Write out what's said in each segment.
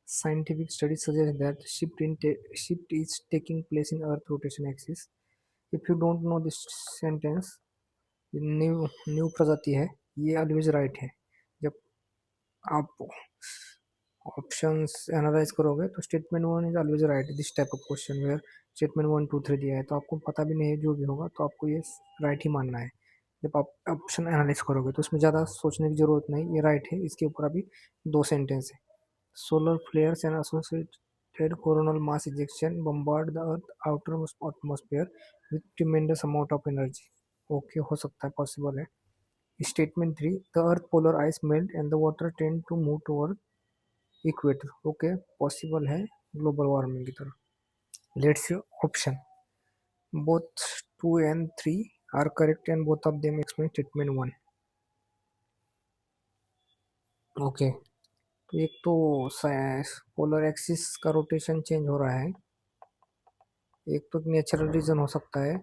Scientific studies suggest that shift is taking place in Earth rotation axis. If you don't know this sentence, new new प्रजाति है, ये always right है. जब आप options analyse करोगे तो statement one is always right. This type of question where statement 1 2 3 दिया है तो आपको पता भी नहीं है जो भी होगा तो आपको ये राइट ही मानना है. जब आप ऑप्शन एनालाइज करोगे तो उसमें ज़्यादा सोचने की जरूरत नहीं, ये राइट है. इसके ऊपर अभी दो सेंटेंस है. Solar flares and associated coronal mass ejection bombard the earth outer atmosphere with tremendous amount of energy. Okay, हो सकता है, पॉसिबल है. Statement 3, the earth polar ice melt and the water tend to move toward equator. Okay, possible है global warming की तरफ. Let's see option. Both 2 and 3 are correct and both of them explain statement 1. Okay, तो एक तो polar axis का rotation change हो रहा है, एक तो नेचुरल रीजन हो सकता है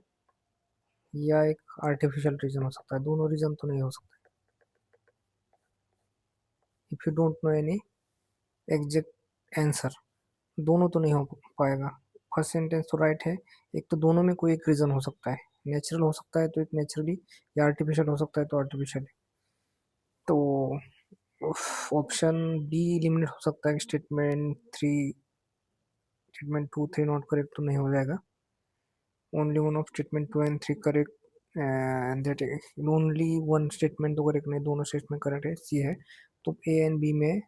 या एक आर्टिफिशियल रीजन हो सकता है. दोनों रीजन तो नहीं हो सकता. If you don't know any exact answer, दोनों तो नहीं हो पाएगा. फर्स्ट सेंटेंस तो राइट है. एक तो दोनों में कोई एक रीजन हो सकता है. नेचुरल हो सकता है तो एक नेचुरली, या आर्टिफिशियल हो सकता है तो आर्टिफिशियल. तो ऑप्शन डी एलिमिनेट हो सकता है. स्टेटमेंट 2 3 नॉट करेक्ट तो नहीं हो जाएगा. Only one of statement 2 and 3 correct. And that only one statement तो करेक्ट नहीं, दोनों स्टेटमेंट करेक्ट है. सी है तो ए एंड बी में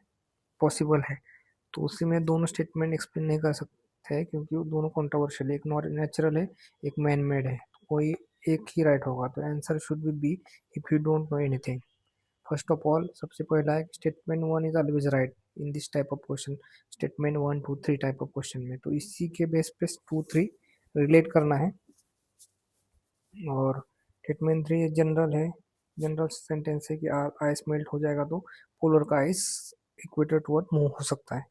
पॉसिबल है. तो उसी में दोनों स्टेटमेंट एक्सप्लेन नहीं कर सकते हैं क्योंकि वो दोनों कॉन्ट्रोवर्शियल है. एक नॉट नेचुरल है, एक मैन मेड है. तो कोई एक ही राइट होगा. तो answer should be if you don't know anything. First of all, सबसे पहला है statement 1 is always right in this type of question. Statement 1 2 3 type of question में तो इसी के बेस पे 2 3 रिलेट करना है. और स्टेटमेंट 3 जनरल है. जनरल सेंटेंस है कि आइस मेल्ट हो जाएगा तो पोलर का आइस इक्वेटर टुवर्ड मूव हो सकता है.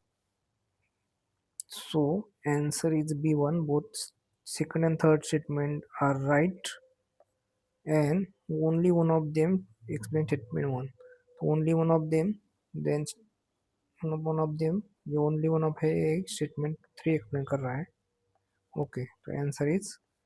So answer is B1. Both second and third statement are right, and only one of them explain statement 1. So only one of them, then one of them, जो only one of है statement 3 explain कर रहा है. Okay, तो answer is